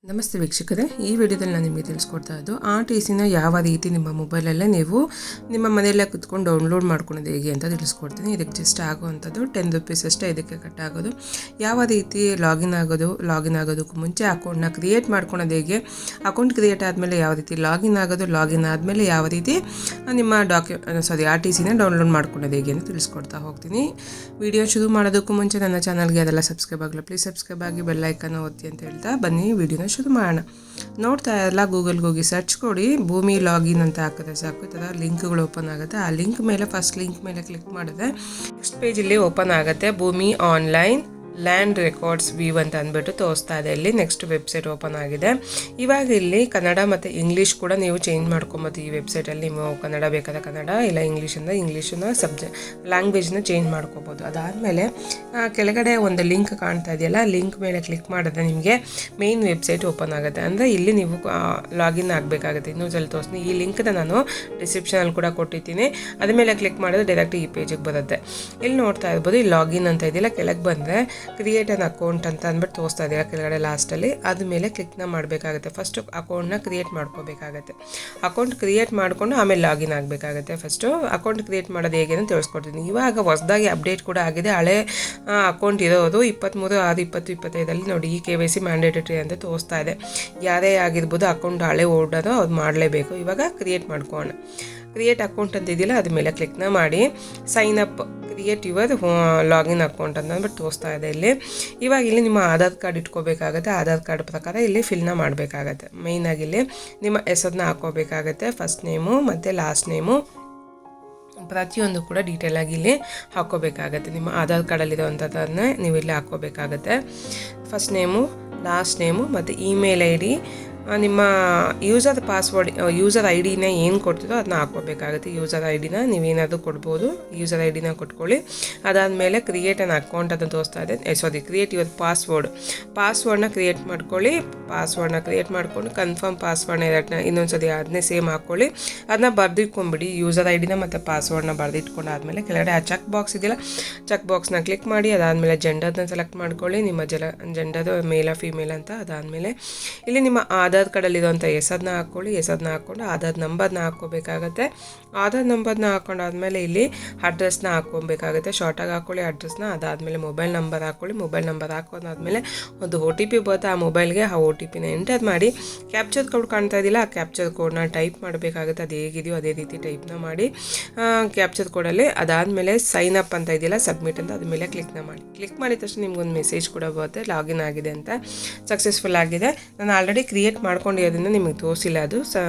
ನಮಸ್ತೆ ವೀಕ್ಷಕರೇ, ಈ ವಿಡಿಯೋದಲ್ಲಿ ನಾನು ನಿಮಗೆ ತಿಳಿಸ್ಕೊಡ್ತಾ ಇದ್ದು RTCನ ಯಾವ ರೀತಿ ನಿಮ್ಮ ಮೊಬೈಲಲ್ಲೇ ನೀವು ನಿಮ್ಮ ಮನೆಯಲ್ಲೇ ಕುತ್ಕೊಂಡು ಡೌನ್ಲೋಡ್ ಮಾಡ್ಕೊಳೋದು ಹೇಗೆ ಅಂತ ತಿಳಿಸ್ಕೊಡ್ತೀನಿ. ಇದಕ್ಕೆ ಜಸ್ಟ್ ಆಗುವಂಥದ್ದು 10 ರೂಪೀಸ್ ಅಷ್ಟೇ ಇದಕ್ಕೆ ಕಟ್ ಆಗೋದು. ಯಾವ ರೀತಿ ಲಾಗಿನ್ ಆಗೋದಕ್ಕೂ ಮುಂಚೆ ಅಕೌಂಟ್ನ ಕ್ರಿಯೇಟ್ ಮಾಡ್ಕೊಳೋದು ಹೇಗೆ, ಅಕೌಂಟ್ ಕ್ರಿಯೇಟ್ ಆದಮೇಲೆ ಯಾವ ರೀತಿ ಲಾಗಿನ್ ಆದಮೇಲೆ ಯಾವ ರೀತಿ ನಿಮ್ಮ RTCನ ಡೌನ್ಲೋಡ್ ಮಾಡ್ಕೊಳೋದು ಹೇಗೆ ಅಂತ ತಿಳಿಸ್ಕೊಡ್ತಾ ಹೋಗ್ತೀನಿ. ವಿಡಿಯೋ ಶುರು ಮಾಡೋದಕ್ಕೂ ಮುಂಚೆ ನನ್ನ ಚಾನಲ್ಗೆ ಅದೆಲ್ಲ ಸಬ್ಸ್ಕ್ರೈಬ್ ಆಗಲ್ಲ, ಪ್ಲೀಸ್ ಸಬ್ಸ್ಕ್ರೈಬ್ ಆಗಿ ಬೆಲ್ ಐಕನ್ ಒತ್ತಿ ಅಂತ ಹೇಳ್ತಾ ಬನ್ನಿ ವಿಡಿಯೋನ ಶುರು ಮಾಡೋಣ. ನೋಡ್ತಾ ಇರಲ್ಲ, ಗೂಗಲ್ಗೆ ಹೋಗಿ ಸರ್ಚ್ ಕೊಡಿ, ಭೂಮಿ ಲಾಗಿನ್ ಅಂತ ಹಾಕಿದ್ರೆ ಸಾಕು, ಈ ಥರ ಲಿಂಕ್ಗಳು ಓಪನ್ ಆಗುತ್ತೆ. ಆ ಲಿಂಕ್ ಮೇಲೆ ಫಸ್ಟ್ ಲಿಂಕ್ ಮೇಲೆ ಕ್ಲಿಕ್ ಮಾಡಿದ್ರೆ ನೆಕ್ಸ್ಟ್ ಪೇಜಲ್ಲಿ ಓಪನ್ ಆಗುತ್ತೆ. ಭೂಮಿ ಆನ್ಲೈನ್ ಲ್ಯಾಂಡ್ ರೆಕಾರ್ಡ್ಸ್ ವ್ಯೂ ಅಂತ ಅಂದ್ಬಿಟ್ಟು ತೋರಿಸ್ತಾ ಇದೆ. ಇಲ್ಲಿ ನೆಕ್ಸ್ಟ್ ವೆಬ್ಸೈಟ್ ಓಪನ್ ಆಗಿದೆ. ಇವಾಗ ಇಲ್ಲಿ ಕನ್ನಡ ಮತ್ತು ಇಂಗ್ಲೀಷ್ ಕೂಡ ನೀವು ಚೇಂಜ್ ಮಾಡ್ಕೊಬೋದು. ಈ ವೆಬ್ಸೈಟಲ್ಲಿ ನೀವು ಕನ್ನಡ ಬೇಕಾದ ಕನ್ನಡ, ಇಲ್ಲ ಇಂಗ್ಲೀಷನ್ನ ಲ್ಯಾಂಗ್ವೇಜ್ನ ಚೇಂಜ್ ಮಾಡ್ಕೋಬೋದು. ಅದಾದಮೇಲೆ ಕೆಳಗಡೆ ಒಂದು ಲಿಂಕ್ ಕಾಣ್ತಾ ಇದೆಯಲ್ಲ, ಲಿಂಕ್ ಮೇಲೆ ಕ್ಲಿಕ್ ಮಾಡಿದ್ರೆ ನಿಮಗೆ ಮೇನ್ ವೆಬ್ಸೈಟ್ ಓಪನ್ ಆಗುತ್ತೆ. ಅಂದರೆ ಇಲ್ಲಿ ನೀವು ಲಾಗಿನ್ ಆಗಬೇಕಾಗುತ್ತೆ. ಇನ್ನೂ ಸ್ವಲ್ಪ ತೋರಿಸ್ತೀನಿ. ಈ ಲಿಂಕ್ನ ನಾನು ಡಿಸ್ಕ್ರಿಪ್ಷನಲ್ಲಿ ಕೂಡ ಕೊಟ್ಟಿದ್ದೀನಿ. ಅದ್ರ ಮೇಲೆ ಕ್ಲಿಕ್ ಮಾಡಿದ್ರೆ ಡೈರೆಕ್ಟ್ ಈ ಪೇಜಿಗೆ ಬರುತ್ತೆ. ಇಲ್ಲಿ ನೋಡ್ತಾ ಇರ್ಬೋದು, ಈ ಲಾಗಿನ್ ಅಂತ ಇದೆಯಲ್ಲ, ಕೆಳಗೆ ಬಂದರೆ ಕ್ರಿಯೇಟ್ ಅನ್ ಅಕೌಂಟ್ ಅಂತ ಅಂದ್ಬಿಟ್ಟು ತೋರಿಸ್ತಾ ಇದೆಯಲ್ಲ ಕೆಳಗಡೆ ಲಾಸ್ಟಲ್ಲಿ, ಅದ ಮೇಲೆ ಕ್ಲಿಕ್ನ ಮಾಡಬೇಕಾಗುತ್ತೆ. ಫಸ್ಟ್ ಅಕೌಂಟ್ನ ಕ್ರಿಯೇಟ್ ಮಾಡ್ಕೋಬೇಕಾಗತ್ತೆ. ಅಕೌಂಟ್ ಕ್ರಿಯೇಟ್ ಮಾಡಿಕೊಂಡು ಆಮೇಲೆ ಲಾಗಿನ್ ಆಗಬೇಕಾಗುತ್ತೆ. ಫಸ್ಟು ಅಕೌಂಟ್ ಕ್ರಿಯೇಟ್ ಮಾಡೋದು ಹೇಗೆ ಅಂತ ತಿಳಿಸ್ಕೊಡ್ತೀನಿ. ಇವಾಗ ಹೊಸದಾಗಿ ಅಪ್ಡೇಟ್ ಕೂಡ ಆಗಿದೆ. ಹಳೆ ಅಕೌಂಟ್ ಇರೋದು 23/6/2025 ನೋಡಿ, ಈ KYC ಮ್ಯಾಂಡೇಟರಿ ಅಂತ ತೋರಿಸ್ತಾ ಇದೆ. ಯಾರೇ ಆಗಿರ್ಬೋದು, ಅಕೌಂಟ್ ಹಳೆ ಓಡೋದು ಅದು ಮಾಡಲೇಬೇಕು. ಇವಾಗ ಕ್ರಿಯೇಟ್ ಮಾಡ್ಕೊಳ್ಳೋಣ. ಕ್ರಿಯೇಟ್ ಅಕೌಂಟ್ ಅಂತ ಇದೆಯಲ್ಲ, ಅದ ಮೇಲೆ ಕ್ಲಿಕ್ನ ಮಾಡಿ sign up create your login account ಅಂತ ಅಂದ್ಬಿಟ್ಟು ತೋರಿಸ್ತಾ ಇದೆ ಇಲ್ಲಿ. ಇವಾಗ ಇಲ್ಲಿ ನಿಮ್ಮ ಆಧಾರ್ ಕಾರ್ಡ್ ಇಟ್ಕೋಬೇಕಾಗುತ್ತೆ. ಆಧಾರ್ ಕಾರ್ಡ್ ಪ್ರಕಾರ ಇಲ್ಲಿ ಫಿಲ್ನ ಮಾಡಬೇಕಾಗತ್ತೆ. ಮೇಯ್ನಾಗಿ ಇಲ್ಲಿ ನಿಮ್ಮ ಹೆಸರನ್ನ ಹಾಕೋಬೇಕಾಗತ್ತೆ. ಫಸ್ಟ್ ನೇಮು ಮತ್ತು ಲಾಸ್ಟ್ ನೇಮು ಪ್ರತಿಯೊಂದು ಕೂಡ ಡೀಟೇಲಾಗಿ ಇಲ್ಲಿ ಹಾಕ್ಕೋಬೇಕಾಗತ್ತೆ. ನಿಮ್ಮ ಆಧಾರ್ ಕಾರ್ಡಲ್ಲಿರೋವಂಥದ್ದನ್ನೇ ನೀವು ಇಲ್ಲಿ ಹಾಕ್ಕೋಬೇಕಾಗತ್ತೆ. ಫಸ್ಟ್ ನೇಮು, ಲಾಸ್ಟ್ ನೇಮು ಮತ್ತು ಇಮೇಲ್ ID, ನಿಮ್ಮ ಯೂಸರ್ ID ಏನು ಕೊಡ್ತಿದ್ದೋ ಅದನ್ನ ಹಾಕ್ಕೋಬೇಕಾಗುತ್ತೆ. ಯೂಸರ್ ID ನೀವೇನಾದರೂ ಕೊಡ್ಬೋದು. User ID ಕೊಟ್ಕೊಳ್ಳಿ. ಅದಾದಮೇಲೆ ಕ್ರಿಯೇಟ್ ಅನ್ ಅಕೌಂಟ್ ಅಂತ ತೋರಿಸ್ತಾ ಇದೆ. ಕ್ರಿಯೇಟ್ ಯುವರ್ ಪಾಸ್ವರ್ಡ್ನ ಕ್ರಿಯೇಟ್ ಮಾಡ್ಕೊಳ್ಳಿ. ಪಾಸ್ವರ್ಡ್ನ ಕ್ರಿಯೇಟ್ ಮಾಡ್ಕೊಂಡು ಕನ್ಫರ್ಮ್ ಪಾಸ್ವರ್ಡ್ನ ಇನ್ನೊಂದ್ಸತಿ ಅದನ್ನೇ ಸೇಮ್ ಹಾಕ್ಕೊಳ್ಳಿ. ಅದನ್ನ ಬರೆದಿಟ್ಕೊಂಡ್ಬಿಡಿ. ಯೂಸರ್ ID ಮತ್ತು ಪಾಸ್ವರ್ಡ್ನ ಬರೆದಿಟ್ಕೊಂಡಾದ್ಮೇಲೆ ಕೆಳಗಡೆ ಆ ಚೆಕ್ ಬಾಕ್ಸ್ ಇದೆಯಲ್ಲ, ಚೆಕ್ ಬಾಕ್ಸ್ನ ಕ್ಲಿಕ್ ಮಾಡಿ. ಅದಾದಮೇಲೆ ಜೆಂಡರ್ನ ಸೆಲೆಕ್ಟ್ ಮಾಡ್ಕೊಳ್ಳಿ. ನಿಮ್ಮ ಜೆಂಡರ್ ಮೇಲ ಫೀಮೇಲ್ ಅಂತ. ಅದಾದಮೇಲೆ ಇಲ್ಲಿ ನಿಮ್ಮ ಆಧಾರ್ ಕಾರ್ಡಲ್ಲಿರುವಂಥ ಹೆಸರನ್ನ ಹಾಕ್ಕೊಂಡು ಆಧಾರ್ ನಂಬರ್ನ ಹಾಕ್ಕೋಬೇಕಾಗತ್ತೆ. ಆಧಾರ್ ನಂಬರ್ನ ಹಾಕೊಂಡಾದ್ಮೇಲೆ ಇಲ್ಲಿ ಅಡ್ರೆಸ್ನ ಹಾಕ್ಕೊಬೇಕಾಗುತ್ತೆ. ಶಾರ್ಟಾಗಿ ಹಾಕ್ಕೊಳ್ಳಿ ಅಡ್ರೆಸ್ನ. ಅದಾದಮೇಲೆ ಮೊಬೈಲ್ ನಂಬರ್ ಹಾಕ್ಕೊಳ್ಳಿ. ಮೊಬೈಲ್ ನಂಬರ್ ಹಾಕೊಂಡಾದ್ಮೇಲೆ ಒಂದು OTP ಬರುತ್ತೆ. ಆ ಮೊಬೈಲ್ಗೆ ಆ OTPನ ಎಂಟರ್ ಮಾಡಿ ಕ್ಯಾಪ್ಚರ್ ಕೋಡ್ ಕಾಣ್ತಾ ಇದ್ದಿಲ್ಲ, ಆ ಕ್ಯಾಪ್ಚರ್ ಕೋಡ್ನ ಟೈಪ್ ಮಾಡಬೇಕಾಗುತ್ತೆ. ಅದು ಹೇಗಿದೆಯೋ ಅದೇ ರೀತಿ ಟೈಪ್ನ ಮಾಡಿ ಕ್ಯಾಪ್ಚರ್ ಕೋಡಲ್ಲಿ. ಅದಾದಮೇಲೆ ಸೈನ್ ಅಪ್ ಅಂತ ಇದೆಯಲ್ಲ, ಸಬ್ಮಿಟ್ ಅಂತ, ಅದ್ರ ಮೇಲೆ ಕ್ಲಿಕ್ನ ಮಾಡಿ. ಕ್ಲಿಕ್ ಮಾಡಿದ ತಕ್ಷಣ ನಿಮ್ಗೊಂದು ಮೆಸೇಜ್ ಕೂಡ ಬರುತ್ತೆ, ಲಾಗಿನ್ ಆಗಿದೆ ಅಂತ, ಸಕ್ಸಸ್ಫುಲ್ ಆಗಿದೆ. ನಾನು ಆಲ್ರೆಡಿ ಕ್ರಿಯೇಟ್ ಮಾಡ್ಕೊಂಡಿರೋದ್ರಿಂದ ನಿಮಗೆ ತೋರಿಸಿಲ್ಲ ಅದು.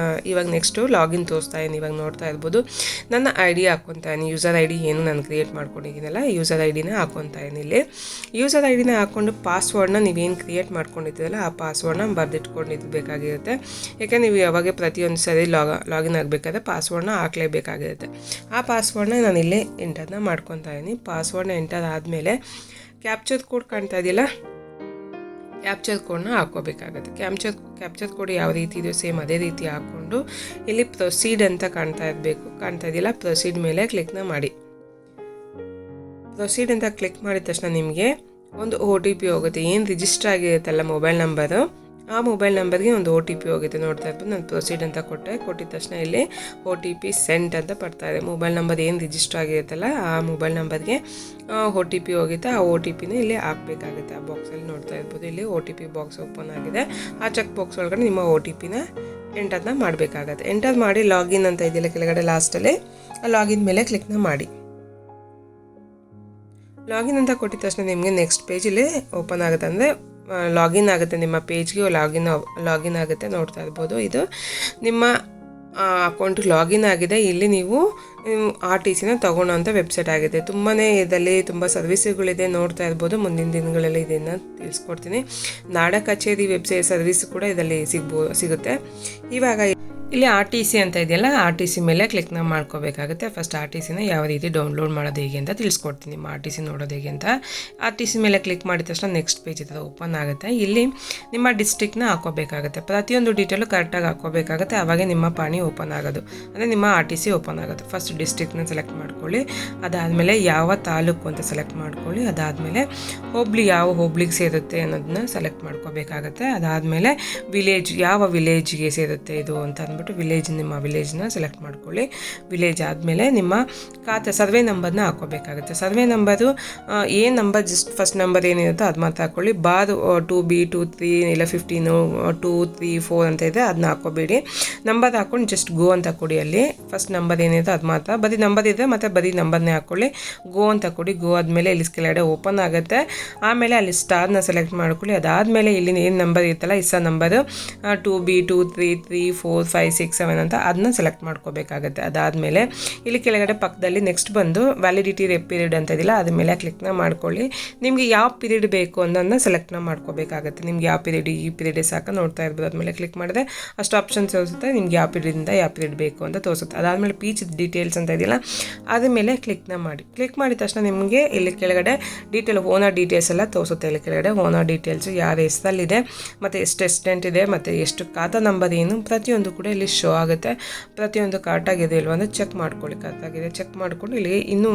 ಇವಾಗ ನೆಕ್ಸ್ಟು ಲಾಗಿನ್ ತೋರಿಸ್ತಾ ಇದ್ದೀನಿ. ಇವಾಗ ನೋಡ್ತಾ ಇರ್ಬೋದು, ನನ್ನ ID ಹಾಕ್ಕೊತಾ ಇದ್ದೀನಿ. ಯೂಸರ್ ID ಏನು ನಾನು ಕ್ರಿಯೇಟ್ ಮಾಡ್ಕೊಂಡಿದ್ದೀನಲ್ಲ, ಯೂಸರ್ IDನ ಹಾಕ್ಕೊತಾ ಇದ್ದೀನಿ. ಇಲ್ಲಿ ಯೂಸರ್ IDನ ಹಾಕ್ಕೊಂಡು ಪಾಸ್ವರ್ಡ್ನ ನೀವೇನು ಕ್ರಿಯೇಟ್ ಮಾಡ್ಕೊಂಡಿದ್ದೀರಲ್ಲ ಆ ಪಾಸ್ವರ್ಡ್ನ ಬರೆದಿಟ್ಕೊಂಡಿರ್ಬೇಕಾಗಿರುತ್ತೆ. ಯಾಕೆ ನೀವು ಯಾವಾಗ ಪ್ರತಿಯೊಂದು ಸರಿ ಲಾಗಿನ್ ಆಗಬೇಕಾದ್ರೆ ಪಾಸ್ವರ್ಡ್ನ ಹಾಕ್ಲೇಬೇಕಾಗಿರುತ್ತೆ. ಆ ಪಾಸ್ವರ್ಡ್ನ ನಾನು ಇಲ್ಲೇ ಎಂಟರ್ನ ಮಾಡ್ಕೊತಾ ಇದ್ದೀನಿ. ಪಾಸ್ವರ್ಡ್ನ ಎಂಟರ್ ಆದಮೇಲೆ ಕ್ಯಾಪ್ಚರ್ ಕೋಡ್ ಕಾಣ್ತಾ ಇದೆಯಲ್ಲ, ಕ್ಯಾಪ್ಚರ್ ಕೋಡ್ನ ಹಾಕ್ಕೋಬೇಕಾಗುತ್ತೆ. ಕ್ಯಾಪ್ಚರ್ ಕೋಡ್ ಯಾವ ರೀತಿ ಇದೆಯೋ ಸೇಮ್ ಅದೇ ರೀತಿ ಹಾಕ್ಕೊಂಡು ಇಲ್ಲಿ ಪ್ರೊಸೀಡ್ ಅಂತ ಕಾಣ್ತಾ ಇದೆಯಲ್ಲ, ಪ್ರೊಸೀಡ್ ಮೇಲೆ ಕ್ಲಿಕ್ನ ಮಾಡಿ. ಪ್ರೊಸೀಡ್ ಅಂತ ಕ್ಲಿಕ್ ಮಾಡಿದ ತಕ್ಷಣ ನಿಮಗೆ ಒಂದು OTP ಹೋಗುತ್ತೆ. ಏನು ರಿಜಿಸ್ಟರ್ ಆಗಿರುತ್ತಲ್ಲ ಮೊಬೈಲ್ ನಂಬರು, ಆ ಮೊಬೈಲ್ ನಂಬರ್ಗೆ ಒಂದು OTP ಹೋಗುತ್ತೆ. ನೋಡ್ತಾ ಇರ್ಬೋದು, ನಾನು ಪ್ರೊಸೀಡ್ ಅಂತ ಕೊಟ್ಟಿದ ತಕ್ಷಣ ಇಲ್ಲಿ OTP ಸೆಂಟ್ ಅಂತ ಬರ್ತಾ ಇದೆ. ಮೊಬೈಲ್ ನಂಬರ್ ಏನು ರಿಜಿಸ್ಟರ್ ಆಗಿರುತ್ತಲ್ಲ ಆ ಮೊಬೈಲ್ ನಂಬರ್ಗೆ OTP ಹೋಗುತ್ತೆ. ಆ OTPನ ಇಲ್ಲಿ ಹಾಕಬೇಕಾಗುತ್ತೆ. ಆ ಬಾಕ್ಸಲ್ಲಿ ನೋಡ್ತಾ ಇರ್ಬೋದು, ಇಲ್ಲಿ OTP ಬಾಕ್ಸ್ ಓಪನ್ ಆಗಿದೆ. ಆ ಚೆಕ್ ಬಾಕ್ಸ್ ಒಳಗಡೆ ನಿಮ್ಮ OTPನ ಎಂಟರ್ನ ಮಾಡಬೇಕಾಗತ್ತೆ. ಎಂಟರ್ ಮಾಡಿ ಲಾಗಿನ್ ಅಂತ ಇದೆಯಲ್ಲ ಕೆಳಗಡೆ ಲಾಸ್ಟಲ್ಲಿ, ಆ ಲಾಗಿನ್ ಮೇಲೆ ಕ್ಲಿಕ್ನ ಮಾಡಿ. ಲಾಗಿನ್ ಅಂತ ಕೊಟ್ಟಿದ ತಕ್ಷಣ ನಿಮಗೆ ನೆಕ್ಸ್ಟ್ ಪೇಜಲ್ಲಿ ಓಪನ್ ಆಗುತ್ತೆ. ಅಂದರೆ ಲಾಗಿನ್ ಆಗುತ್ತೆ, ನಿಮ್ಮ ಪೇಜ್ಗೆ ಲಾಗಿನ್ ಆಗುತ್ತೆ. ನೋಡ್ತಾ ಇರ್ಬೋದು, ಇದು ನಿಮ್ಮ ಅಕೌಂಟ್ ಲಾಗಿನ್ ಆಗಿದೆ. ಇಲ್ಲಿ ನೀವು RTCನ ತೊಗೊಳ್ಳೋಂಥ ವೆಬ್ಸೈಟ್ ಆಗಿದೆ. ಇದರಲ್ಲಿ ತುಂಬ ಸರ್ವಿಸ್ಗಳಿದೆ. ನೋಡ್ತಾ ಇರ್ಬೋದು, ಮುಂದಿನ ದಿನಗಳಲ್ಲಿ ಇದನ್ನು ತಿಳಿಸ್ಕೊಡ್ತೀನಿ. ನಾಡ ಕಚೇರಿ ವೆಬ್ಸೈಟ್ ಸರ್ವಿಸ್ ಕೂಡ ಇದರಲ್ಲಿ ಸಿಗುತ್ತೆ. ಇವಾಗ ಇಲ್ಲಿ ಆರ್ ಟಿ ಸಿ ಅಂತ ಇದೆಯಲ್ಲ, ಆರ್ ಟಿ ಸಿ ಮೇಲೆ ಕ್ಲಿಕ್ನ ಮಾಡ್ಕೋಬೇಕಾಗುತ್ತೆ. ಫಸ್ಟ್ ಆರ್ ಟಿ ಸಿನ ಯಾವ ರೀತಿ ಡೌನ್ಲೋಡ್ ಮಾಡೋದು ಹೇಗೆ ಅಂತ ತಿಳಿಸ್ಕೊಡ್ತೀನಿ. ನಿಮ್ಮ ಆರ್ ಟಿ ಸಿ ನೋಡೋದು ಹೇಗೆ ಅಂತ. ಆರ್ ಟಿ ಸಿ ಮೇಲೆ ಕ್ಲಿಕ್ ಮಾಡಿದ ತಕ್ಷಣ ನೆಕ್ಸ್ಟ್ ಪೇಜ್ ಈ ಥರ ಓಪನ್ ಆಗುತ್ತೆ. ಇಲ್ಲಿ ನಿಮ್ಮ ಡಿಸ್ಟ್ರಿಕ್ಟ್ನ ಹಾಕೋಬೇಕಾಗುತ್ತೆ. ಪ್ರತಿಯೊಂದು ಡೀಟೇಲು ಕರೆಕ್ಟಾಗಿ ಹಾಕೋಬೇಕಾಗುತ್ತೆ. ಆವಾಗೆ ನಿಮ್ಮ ಪಾಣಿ ಓಪನ್ ಆಗೋದು, ಅಂದರೆ ನಿಮ್ಮ ಆರ್ ಟಿ ಸಿ ಓಪನ್ ಆಗುತ್ತೆ. ಫಸ್ಟ್ ಡಿಸ್ಟ್ರಿಕ್ಟ್ನ ಸೆಲೆಕ್ಟ್ ಮಾಡ್ಕೊಳ್ಳಿ. ಅದಾದಮೇಲೆ ಯಾವ ತಾಲೂಕು ಅಂತ ಸೆಲೆಕ್ಟ್ ಮಾಡ್ಕೊಳ್ಳಿ. ಅದಾದಮೇಲೆ ಹೋಬಳಿ ಯಾವ ಹೋಬಳಿಗೆ ಸೇರುತ್ತೆ ಅನ್ನೋದನ್ನ ಸೆಲೆಕ್ಟ್ ಮಾಡ್ಕೋಬೇಕಾಗತ್ತೆ. ಅದಾದಮೇಲೆ ವಿಲೇಜ್ ಯಾವ ವಿಲೇಜ್ಗೆ ಸೇರುತ್ತೆ ಇದು ಅಂತ ಅಂದ್ಬಿಟ್ಟು ನಿಮ್ಮ ವಿಲೇಜ್ನ ಸೆಲೆಕ್ಟ್ ಮಾಡ್ಕೊಳ್ಳಿ. ವಿಲೇಜ್ ಆದಮೇಲೆ ನಿಮ್ಮ ಖಾತೆ ಸರ್ವೆ ನಂಬರ್ನ ಹಾಕೋಬೇಕಾಗುತ್ತೆ. ಸರ್ವೆ ನಂಬರು ಏನು ನಂಬರ್ ಜಸ್ಟ್ ಫಸ್ಟ್ ನಂಬರ್ ಏನಿರುತ್ತೋ ಅದು ಮಾತ್ರ ಹಾಕ್ಕೊಳ್ಳಿ. ಬಾರ್ 2B 23 ಇಲ್ಲ 15 2 3 4 ಅಂತ ಇದೆ, ಅದನ್ನ ಹಾಕೋಬೇಡಿ. ನಂಬರ್ ಹಾಕ್ಕೊಂಡು ಜಸ್ಟ್ ಗೋ ಅಂತ ಕೊಡಿ. ಅಲ್ಲಿ ಫಸ್ಟ್ ನಂಬರ್ ಏನಿದೆ ಅದು ಮಾತ್ರ ಬರೀ ನಂಬರ್ ಇದೆ, ಮತ್ತು ಬರೀ ನಂಬರ್ನೇ ಹಾಕ್ಕೊಳ್ಳಿ. ಗೋ ಅಂತ ಕೊಡಿ. ಗೋ ಆದಮೇಲೆ ಇಲ್ಲಿ ಕೆಳಗಡೆ ಓಪನ್ ಆಗುತ್ತೆ. ಆಮೇಲೆ ಅಲ್ಲಿ ಸ್ಟಾರ್ನ ಸೆಲೆಕ್ಟ್ ಮಾಡ್ಕೊಳ್ಳಿ. ಅದಾದಮೇಲೆ ಇಲ್ಲಿ ಏನು ನಂಬರ್ ಇರುತ್ತಲ್ಲ ಇಸ ನಂಬರು 2B 2 3 3 4 5 6 7 ಅಂತ ಅದನ್ನ ಸೆಲೆಕ್ಟ್ ಮಾಡ್ಕೋಬೇಕಾಗತ್ತೆ. ಅದಾದಮೇಲೆ ಇಲ್ಲಿ ಕೆಳಗಡೆ ಪಕ್ಕದಲ್ಲಿ ನೆಕ್ಸ್ಟ್ ಬಂದು ವ್ಯಾಲಿಡಿಟಿ ಪೀರಿಯಡ್ ಅಂತ ಇದೆಯಲ್ಲ ಅದ್ರ ಮೇಲೆ ಕ್ಲಿಕ್ನ ಮಾಡ್ಕೊಳ್ಳಿ. ನಿಮಗೆ ಯಾವ ಪೀರಿಯಡ್ ಬೇಕು ಅನ್ನೋದನ್ನ ಸೆಲೆಕ್ಟ್ನ ಮಾಡ್ಕೋಬೇಕಾಗತ್ತೆ. ನಿಮ್ಗೆ ಯಾವ ಪೀರಿಯಡ್ ಈ ಪೀರಿಯಡ್ ಸಾಕು ನೋಡ್ತಾ ಇರ್ಬೋದು. ಅದ್ಮೇಲೆ ಕ್ಲಿಕ್ ಮಾಡಿದ್ರೆ ಅಷ್ಟು ಆಪ್ಷನ್ಸ್ ತೋರಿಸುತ್ತೆ. ನಿಮ್ಗೆ ಯಾವ ಪೀರಿಯಡಿಂದ ಯಾವ ಪೀರಿಯಡ್ ಬೇಕು ಅಂತ ತೋರಿಸುತ್ತೆ. ಅದಾದಮೇಲೆ ಪೀಚ್ ಡೀಟೇಲ್ಸ್ ಅಂತ ಇದೆಯಲ್ಲ ಅದ್ರ ಮೇಲೆ ಕ್ಲಿಕ್ನ ಮಾಡಿ. ಕ್ಲಿಕ್ ಮಾಡಿದ ತಕ್ಷಣ ನಿಮಗೆ ಇಲ್ಲಿ ಕೆಳಗಡೆ ಓನರ್ ಡೀಟೇಲ್ಸ್ ಎಲ್ಲ ತೋರಿಸುತ್ತೆ. ಇಲ್ಲಿ ಕೆಳಗಡೆ ಓನರ್ ಡೀಟೇಲ್ಸು ಯಾರ ಹೆಸರಲ್ಲಿದೆ, ಮತ್ತು ಎಷ್ಟು ಎಸ್ಟೆಂಟ್ ಇದೆ, ಮತ್ತು ಎಷ್ಟು ಖಾತಾ ನಂಬರ್ ಏನು ಪ್ರತಿಯೊಂದು ಕೂಡ ಇಲ್ಲಿ ಶೋ ಆಗುತ್ತೆ. ಪ್ರತಿಯೊಂದು ಕರೆಕ್ಟಾಗಿದೆ ಇಲ್ವ ಅಂದರೆ ಚೆಕ್ ಮಾಡ್ಕೊಳ್ಳಿ. ಕರೆಕ್ಟಾಗಿದೆ ಚೆಕ್ ಮಾಡ್ಕೊಂಡು ಇಲ್ಲಿ ಇನ್ನೂ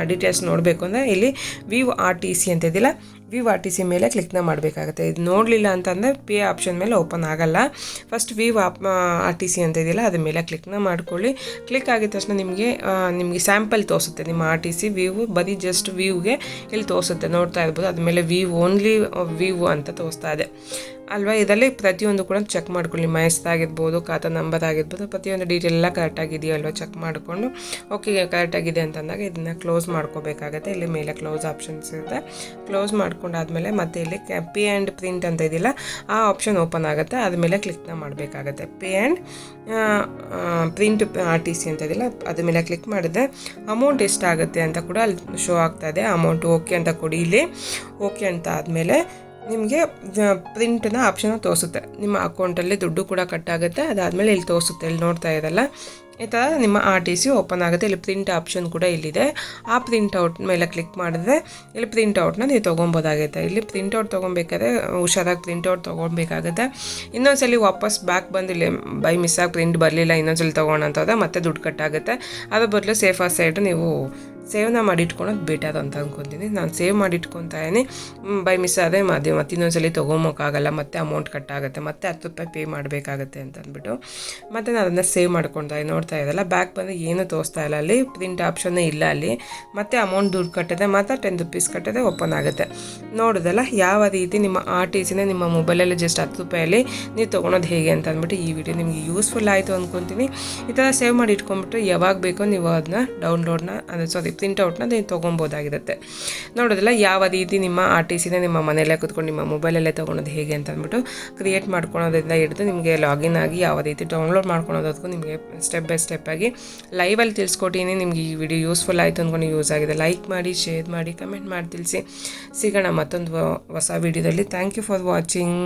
ಡೀಟೇಲ್ಸ್ ನೋಡಬೇಕು ಅಂದರೆ ಇಲ್ಲಿ ವಿವ್ ಆರ್ ಟಿ ಸಿ ಅಂತ ಇದೆಯಲ್ಲ, ವಿವ್ ಆರ್ ಟಿ ಸಿ ಮೇಲೆ ಕ್ಲಿಕ್ನ ಮಾಡಬೇಕಾಗುತ್ತೆ. ಇದು ನೋಡಲಿಲ್ಲ ಅಂತಂದರೆ ಪೇ ಆಪ್ಷನ್ ಮೇಲೆ ಓಪನ್ ಆಗಲ್ಲ. First view R T C ಅಂತ ಇದೆಯಲ್ಲ ಅದ್ರ ಮೇಲೆ ಕ್ಲಿಕ್ನ ಮಾಡ್ಕೊಳ್ಳಿ. ಕ್ಲಿಕ್ ಆಗಿದ ತಕ್ಷಣ ನಿಮಗೆ ಸ್ಯಾಂಪಲ್ ತೋರಿಸುತ್ತೆ. ನಿಮ್ಮ ಆರ್ ಟಿ ಸಿ ವಿವ್ ಬರೀ ಜಸ್ಟ್ ವಿವ್ಗೆ ಇಲ್ಲಿ ತೋರಿಸುತ್ತೆ, ನೋಡ್ತಾ ಇರ್ಬೋದು. ಅದ್ಮೇಲೆ ವಿವ್ ಓನ್ಲಿ ವಿವ್ ಅಂತ ತೋರಿಸ್ತಾ ಇದೆ ಅಲ್ವಾ. ಇದರಲ್ಲಿ ಪ್ರತಿಯೊಂದು ಕೂಡ ಚೆಕ್ ಮಾಡ್ಕೊಳ್ಳಿ. ನಿಮ್ಮ ಹೆಸರಾಗಿರ್ಬೋದು, ಖಾತಾ ನಂಬರ್ ಆಗಿರ್ಬೋದು, ಪ್ರತಿಯೊಂದು ಡೀಟೇಲ್ ಎಲ್ಲ ಕರೆಕ್ಟಾಗಿದೆಯೋ ಅಲ್ವಾ ಚೆಕ್ ಮಾಡಿಕೊಂಡು ಓಕೆ ಕರೆಕ್ಟಾಗಿದೆ ಅಂತಂದಾಗ ಇದನ್ನು ಕ್ಲೋಸ್ ಮಾಡ್ಕೋಬೇಕಾಗತ್ತೆ. ಇಲ್ಲಿ ಮೇಲೆ ಕ್ಲೋಸ್ ಆಪ್ಷನ್ಸ್ ಇರುತ್ತೆ. ಕ್ಲೋಸ್ ಮಾಡ್ಕೊಂಡಾದ್ಮೇಲೆ ಮತ್ತೆ ಇಲ್ಲಿ ಪೇ ಆ್ಯಂಡ್ ಪ್ರಿಂಟ್ ಅಂತ ಇದೆಯಲ್ಲ ಆ ಆಪ್ಷನ್ ಓಪನ್ ಆಗುತ್ತೆ. ಅದ್ಮೇಲೆ ಕ್ಲಿಕ್ನ ಮಾಡಬೇಕಾಗತ್ತೆ. Pay and print R T C ಅಂತ ಇದೆಯಲ್ಲ ಅದ್ರ ಮೇಲೆ ಕ್ಲಿಕ್ ಮಾಡಿದ್ರೆ ಅಮೌಂಟ್ ಎಷ್ಟಾಗುತ್ತೆ ಅಂತ ಕೂಡ ಅಲ್ಲಿ ಶೋ ಆಗ್ತಾ ಇದೆ. ಅಮೌಂಟ್ ಓಕೆ ಅಂತ ಕೊಡಿ. ಇಲ್ಲಿ ಓಕೆ ಅಂತ ಆದಮೇಲೆ ನಿಮಗೆ ಪ್ರಿಂಟ್ನ ಆಪ್ಷನ್ ತೋರಿಸುತ್ತೆ. ನಿಮ್ಮ ಅಕೌಂಟಲ್ಲಿ ದುಡ್ಡು ಕೂಡ ಕಟ್ ಆಗುತ್ತೆ. ಅದಾದಮೇಲೆ ಇಲ್ಲಿ ತೋರಿಸುತ್ತೆ, ಇಲ್ಲಿ ನೋಡ್ತಾ ಇರಲ್ಲ ಈ ಥರ ನಿಮ್ಮ ಆರ್ ಟಿ ಸಿ ಓಪನ್ ಆಗುತ್ತೆ. ಇಲ್ಲಿ ಪ್ರಿಂಟ್ ಆಪ್ಷನ್ ಕೂಡ ಇಲ್ಲಿದೆ. ಆ ಪ್ರಿಂಟ್ಔಟ್ ಮೇಲೆ ಕ್ಲಿಕ್ ಮಾಡಿದ್ರೆ ಇಲ್ಲಿ ಪ್ರಿಂಟ್ಔಟ್ನ ನೀವು ತೊಗೊಬೋದಾಗುತ್ತೆ. ಇಲ್ಲಿ ಪ್ರಿಂಟ್ಔಟ್ ತೊಗೊಬೇಕಾದ್ರೆ ಹುಷಾರಾಗಿ ಪ್ರಿಂಟ್ಔಟ್ ತೊಗೊಬೇಕಾಗುತ್ತೆ. ಇನ್ನೊಂದ್ಸಲಿ ವಾಪಸ್ ಬ್ಯಾಕ್ ಬಂದು ಇಲ್ಲಿ ಬೈ ಮಿಸ್ಸಾಗಿ ಪ್ರಿಂಟ್ ಬರಲಿಲ್ಲ ಇನ್ನೊಂದ್ಸಲಿ ತೊಗೋಣ ಅಂತಂದರೆ ಮತ್ತೆ ದುಡ್ಡು ಕಟ್ಟಾಗುತ್ತೆ. ಅದ್ರ ಬದಲು ಸೇಫರ್ ಸೈಡ್ ನೀವು ಸೇವ್ನ ಮಾಡಿ ಇಟ್ಕೊಳೋದು ಬೆಟರ್ ಅಂತ ಅಂದ್ಕೊತೀನಿ. ನಾನು ಸೇವ್ ಮಾಡಿ ಇಟ್ಕೊತಾಯಿನಿ. ಬೈ ಮಿಸ್ ಆದರೆ ಮತ್ತೆ ಇನ್ನೊಂದ್ಸಲಿ ತೊಗೊಳಕ್ಕಾಗಲ್ಲ, ಮತ್ತೆ ಅಮೌಂಟ್ ಕಟ್ಟಾಗುತ್ತೆ, ಮತ್ತೆ 10 ರೂಪಾಯಿ ಪೇ ಮಾಡಬೇಕಾಗತ್ತೆ ಅಂತ ಅಂದ್ಬಿಟ್ಟು ಮತ್ತೆ ನಾನು ಅದನ್ನು ಸೇವ್ ಮಾಡ್ಕೊತಾ ನೋಡ್ತಾ ಇದ್ದಲ್ಲ. ಬ್ಯಾಕ್ ಬಂದು ಏನೂ ತೋರಿಸ್ತಾ ಇಲ್ಲ, ಅಲ್ಲಿ ಪ್ರಿಂಟ್ ಆಪ್ಷನ್ನೇ ಇಲ್ಲ. ಅಲ್ಲಿ ಮತ್ತೆ ಅಮೌಂಟ್ ದುಡ್ಡು ಕಟ್ಟಿದೆ ಮಾತ್ರ 10 ರೂಪೀಸ್ ಕಟ್ಟಿದೆ ಓಪನ್ ಆಗುತ್ತೆ. ನೋಡೋದಲ್ಲ ಯಾವ ರೀತಿ ನಿಮ್ಮ ಆರ್ ಟಿ ಸಿನ ನಿಮ್ಮ ಮೊಬೈಲಲ್ಲಿ ಜಸ್ಟ್ 10 ರೂಪಾಯಲ್ಲಿ ನೀವು ತೊಗೊಳೋದು ಹೇಗೆ ಅಂತ ಅಂದ್ಬಿಟ್ಟು ಈ ವಿಡಿಯೋ ನಿಮಗೆ ಯೂಸ್ಫುಲ್ ಆಯಿತು ಅಂದ್ಕೊತೀನಿ. ಈ ಥರ ಸೇವ್ ಮಾಡಿ ಇಟ್ಕೊಂಡ್ಬಿಟ್ಟು ಯಾವಾಗ ಬೇಕೋ ನೀವು ಅದನ್ನ ಡೌನ್ಲೋಡ್ನ ಪ್ರಿಂಟ್ಔಟ್ನ ನೀವು ತೊಗೊಬೋದಾಗಿರುತ್ತೆ. ನೋಡೋದಿಲ್ಲ ಯಾವ ರೀತಿ ನಿಮ್ಮ ಆರ್ ಟಿ ಸಿನ ನಿಮ್ಮ ಮನೆಯಲ್ಲೇ ಕೂತ್ಕೊಂಡು ನಿಮ್ಮ ಮೊಬೈಲಲ್ಲೇ ತೊಗೊಳೋದು ಹೇಗೆ ಅಂತ ಅಂದ್ಬಿಟ್ಟು ಕ್ರಿಯೇಟ್ ಮಾಡ್ಕೊಳೋದ್ರಿಂದ ಹಿಡಿದು ನಿಮಗೆ ಲಾಗಿನ್ ಆಗಿ ಯಾವ ರೀತಿ ಡೌನ್ಲೋಡ್ ಮಾಡ್ಕೊಳೋದಕ್ಕೂ ನಿಮಗೆ ಸ್ಟೆಪ್ ಬೈ ಸ್ಟೆಪ್ ಆಗಿ ಲೈವಲ್ಲಿ ತಿಳಿಸ್ಕೊಟ್ಟಿನಿ. ನಿಮಗೆ ಈ ವಿಡಿಯೋ ಯೂಸ್ಫುಲ್ ಆಯಿತು ಅಂದ್ಕೊಂಡು ಯೂಸ್ ಆಗಿದೆ. ಲೈಕ್ ಮಾಡಿ, ಶೇರ್ ಮಾಡಿ, ಕಮೆಂಟ್ ಮಾಡಿ ತಿಳಿಸಿ. ಸಿಗೋಣ ಮತ್ತೊಂದು ಹೊಸ ವಿಡಿಯೋದಲ್ಲಿ. Thank you for watching.